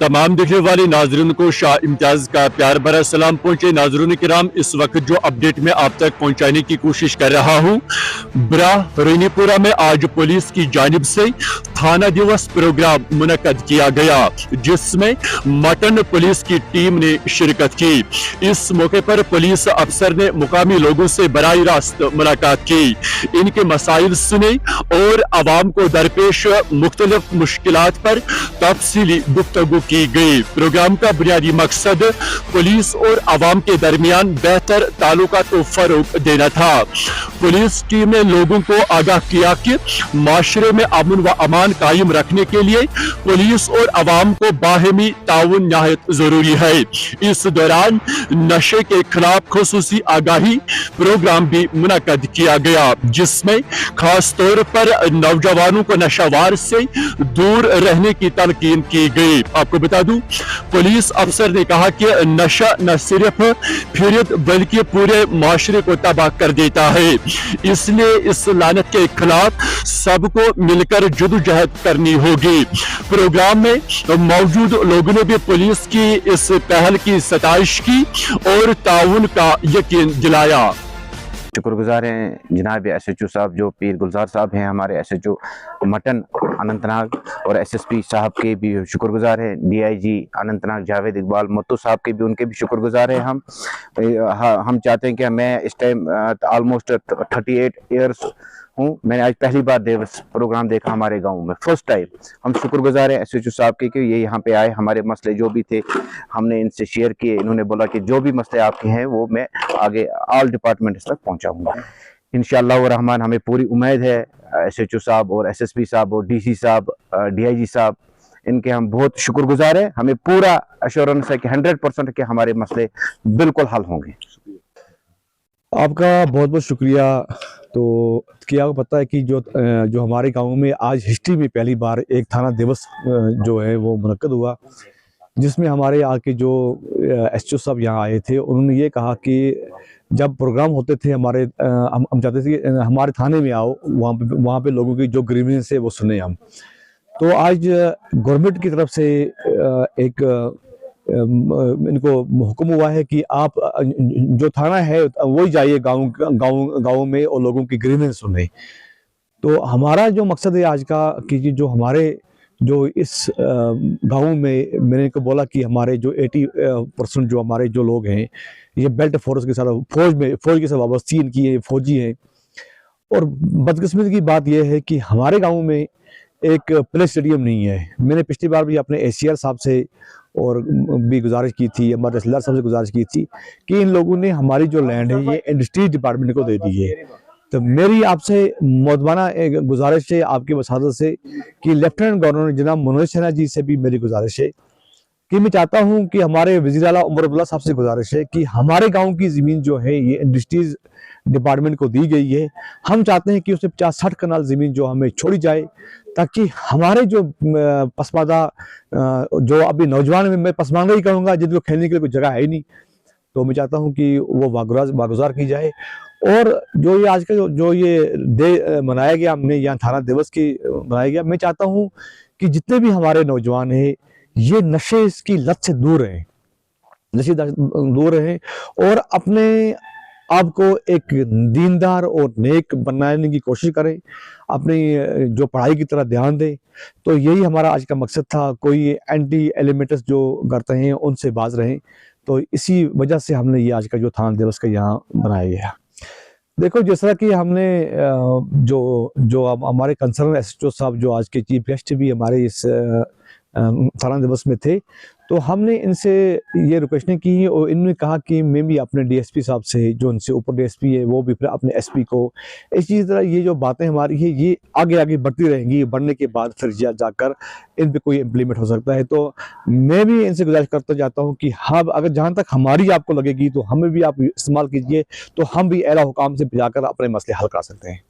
तमाम देखने वाले नाजरीन को शाह इम्तियाज का प्यार भरा सलाम पहुंचे। नाजरीन किराम, इस वक्त जो अपडेट में आप तक पहुंचाने की कोशिश कर रहा हूं, ब्रा रेनीपुरा में आज पुलिस की जानिब से थाना दिवस प्रोग्राम मुनक्कद किया गया, जिसमें मटन पुलिस की टीम ने शिरकत की। इस मौके पर पुलिस अफसर ने मुकामी लोगों से बराह रास्त मुलाकात की, इनके मसाइल सुने और आवाम को दरपेश मुख्तलिफ मुश्किलात पर तफसीली गुफ्तगू की गई। प्रोग्राम का बुनियादी मकसद पुलिस और आवाम के दरमियान बेहतर ताल्लुकात को फरोग देना था। पुलिस टीम ने लोगों को आगाह किया कि माशरे में अमन व अमान कायम रखने के लिए पुलिस और आवाम को बाहमी ताउन निहायत जरूरी है। इस दौरान नशे के खिलाफ खुसूसी आगाही प्रोग्राम भी मुनक्कद किया गया, जिसमें खास तौर पर नौजवानों को नशावार से दूर रहने की तलकीन की गई। आपको बता दूं, पुलिस अफसर ने कहा कि नशा न सिर्फ फिरत बल्कि पूरे माशरे को तबाह कर देता है, इसलिए इस लानत के खिलाफ सबको मिलकर जदोजहद करनी होगी। प्रोग्राम में मौजूद लोगों ने भी पुलिस की इस पहल की सताइश की और ताउन का यकीन दिलाया। शुक्रगुजार हैं जनाब SHO साहब, जो पीर गुलजार साहब हैं हमारे SHO मटन अनंतनाग, और SSP साहब के भी शुक्रगुजार हैं, DIG अनंतनाग जावेद इकबाल मुत्तू साहब के भी, उनके भी शुक्रगुजार हैं हम चाहते हैं कि मैं इस टाइम ऑलमोस्ट 38 ईयर्स हूँ, मैंने आज पहली बार दिवस प्रोग्राम देखा हमारे गांव में, फर्स्ट टाइम। हम शुक्रगुजार हैं SHO साहब के कि ये यहाँ पे आए, हमारे मसले जो भी थे हमने इनसे शेयर किए, इन्होंने बोला कि जो भी मसले आपके हैं वो मैं आगे ऑल डिपार्टमेंट्स तक पहुँचाऊँगा इंशाअल्लाह रहमान। हमें पूरी उम्मीद है SHO साहब और SSP साहब और DC साहब, DIG साहब, इनके हम बहुत शुक्रगुजार हैं। हमें पूरा एश्योरेंस है कि 100% के हमारे मसले बिल्कुल हल होंगे। आपका बहुत बहुत शुक्रिया। तो क्या आपको पता है कि जो हमारे गांव में आज हिस्ट्री में पहली बार एक थाना दिवस जो है वो मुनक्कद हुआ, जिसमें हमारे आके जो SHO साहब यहाँ आए थे, उन्होंने ये कहा कि जब प्रोग्राम होते थे हमारे, हम चाहते थे कि हमारे थाने में आओ, वहाँ पे लोगों की जो ग्रीवेंस है वो सुने हम। तो आज गवर्नमेंट की तरफ से एक इनको हुक्म हुआ है कि आप जो थाना है वही जाइए गांव में और लोगों की ग्रीवेंस सुने। तो हमारा जो मकसद है आज का कि जो हमारे जो इस गांव में, मैंने इनको बोला कि हमारे जो 80% जो हमारे जो लोग हैं ये बेल्ट फोर्स के साथ फौज के साथ वाबस्ती इनकी है, फौजी हैं। और बदकिस्मती की बात यह है कि हमारे गाँव में एक प्ले स्टेडियम नहीं है। मैंने पिछली बार भी अपने ACR साहब से और भी गुजारिश की थी, हमारे तहसीलदार साहब से गुजारिश की थी कि इन लोगों ने हमारी जो लैंड है ये इंडस्ट्री डिपार्टमेंट को दे दी है। तो मेरी आपसे मौदबाना एक गुजारिश है आपकी वसादत से कि लेफ्टिनेंट गवर्नर जनाब मनोज सिन्हा जी से भी मेरी गुजारिश है कि मैं चाहता हूं कि हमारे वज़ीर आला उमर अब्दुल्ला साहब से गुजारिश है कि हमारे गाँव की ज़मीन जो है ये इंडस्ट्रीज डिपार्टमेंट को दी गई है। हम चाहते हैं कि उसमें 50-60 कनाल ज़मीन जो हमें छोड़ी जाए, ताकि हमारे जो पसमानदा जो अभी नौजवान में मैं पसमानदा ही कहूँगा, जिनको खेलने के लिए कोई जगह है ही नहीं, तो मैं चाहता हूँ कि वो वागुजार की जाए। और जो ये आज का जो ये डे मनाया गया, हमने यहाँ थाना दिवस की मनाया गया, मैं चाहता हूँ कि जितने भी हमारे नौजवान हैं ये नशे की लत से दूर रहें, नशे दूर रहें और अपने आपको एक दीनदार और नेक बनाने की कोशिश करें, अपनी जो पढ़ाई की तरह ध्यान दें। तो यही हमारा आज का मकसद था। कोई एंटी एलिमेंट्स जो करते हैं उनसे बाज रहें। तो इसी वजह से हमने ये आज का जो थाना दिवस का यहाँ बनाया गया। देखो, जिस तरह कि हमने जो हमारे कंसर्न SHO साहब जो आज के चीफ गेस्ट भी हमारे इस थाना दिवस में थे, तो हमने इनसे ये रिक्वेस्टें की और इन्होंने कहा कि मैं भी अपने DSP साहब से, जो उनसे ऊपर DSP है, वो भी फिर अपने SP को, इसी तरह ये जो बातें हमारी है ये आगे आगे बढ़ती रहेंगी। बढ़ने के बाद फिर जाकर इन पे कोई इम्प्लीमेंट हो सकता है। तो मैं भी इनसे गुजारिश करता जाता हूँ कि हाँ, अगर जहाँ तक हमारी आपको लगेगी तो हमें भी आप इस्तेमाल कीजिए, तो हम भी एला हुकाम से जाकर अपने मसले हल कर सकते हैं।